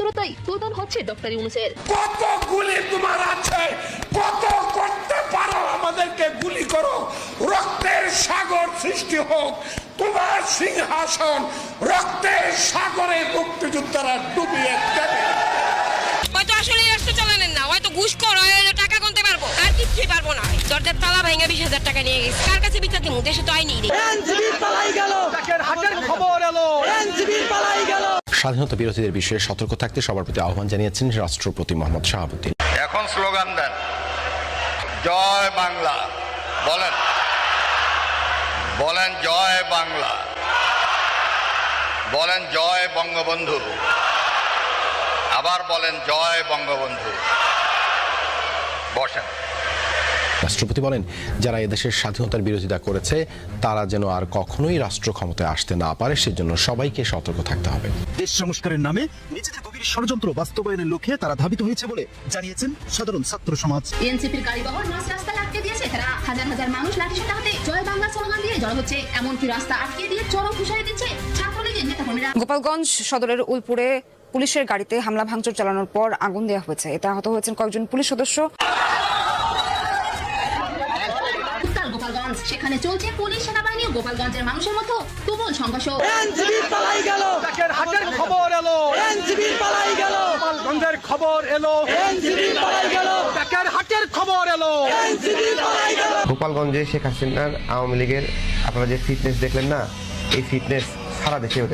দূরত্বই পতন হচ্ছে ডক্টর ইউনূসের। কত গুলি তোমার আছে, কত করতে পারো, আমাদেরকে গুলি করো, রক্তের সাগর সৃষ্টি হোক, তোমার সিংহাসন রক্তের সাগরে মুক্তিযোদ্ধারা ডুবিয়ে দেবে। হয়তো আসলে রাষ্ট্র চালানেন না, হয়তো ঘুষখোর, টাকা গুনতে পারবো, আর কিছুই পারবো না। দরজার তালা ভেঙে 20,000 টাকা নিয়ে গেছে। কার কাছে বিচার দিব? দেশে তো আইনি নেই। স্বাধীনতা বিরোধীদের বিষয়ে সতর্ক থাকতে সবার প্রতি আহ্বান জানিয়েছেন রাষ্ট্রপতি মোহাম্মদ শাহাবুদ্দিন। এখন স্লোগান দেন, জয় বাংলা। বলেন বলেন জয় বাংলা, বলেন জয় বঙ্গবন্ধু, আবার বলেন জয় বঙ্গবন্ধু। বসেন। রাষ্ট্রপতি বলেন, যারা এদেশের স্বাধীনতার বিরোধিতা করেছে তারা যেন আর কখনোই রাষ্ট্র ক্ষমতায় আসতে না পারে, সেজন্য সবাইকে সতর্ক থাকতে হবে। দেশ সংস্কারের নামে নিজেদের গভীর ষড়যন্ত্র বাস্তবায়নের লক্ষ্যে তারা ধাবিত হয়েছে বলে জানিয়েছেন সাধারণ ছাত্র সমাজ। এনসিপির গাড়িবহর মাঝ রাস্তায় আটকে দিয়েছে তারা। হাজার হাজার মানুষ লাঠিসোঁটা হাতে জয় বাংলা স্লোগান দিয়ে জড়ো হচ্ছে, এমনকি রাস্তা আটকে দিয়ে চরম হুঁশিয়ারি দিচ্ছে ছাত্রলীগের নেতাকর্মীরা। গোপালগঞ্জ সদরের উলপুরে পুলিশের গাড়িতে হামলা ভাঙচুর চালানোর পর আগুন দেওয়া হয়েছে। এতে আহত হয়েছেন কয়েকজন পুলিশ সদস্য। গোপালগঞ্জ, সেখানে চলছে পুলিশ সেনাবাহিনী ও গোপালগঞ্জের মানুষের মতো তুমুল সংঘর্ষ। হাটের খবর এলো, এনসিপির পালাই গেল, গোপালগঞ্জের খবর এলো, এনসিপির পালাই গেল, হাটের খবর এলো, এনসিপির পালাই গেল। গোপালগঞ্জে শেখ হাসিনার আওয়ামী লীগের আপনারা যে ফিটনেস দেখলেন না, এই ফিটনেস সারা দেশে ওদের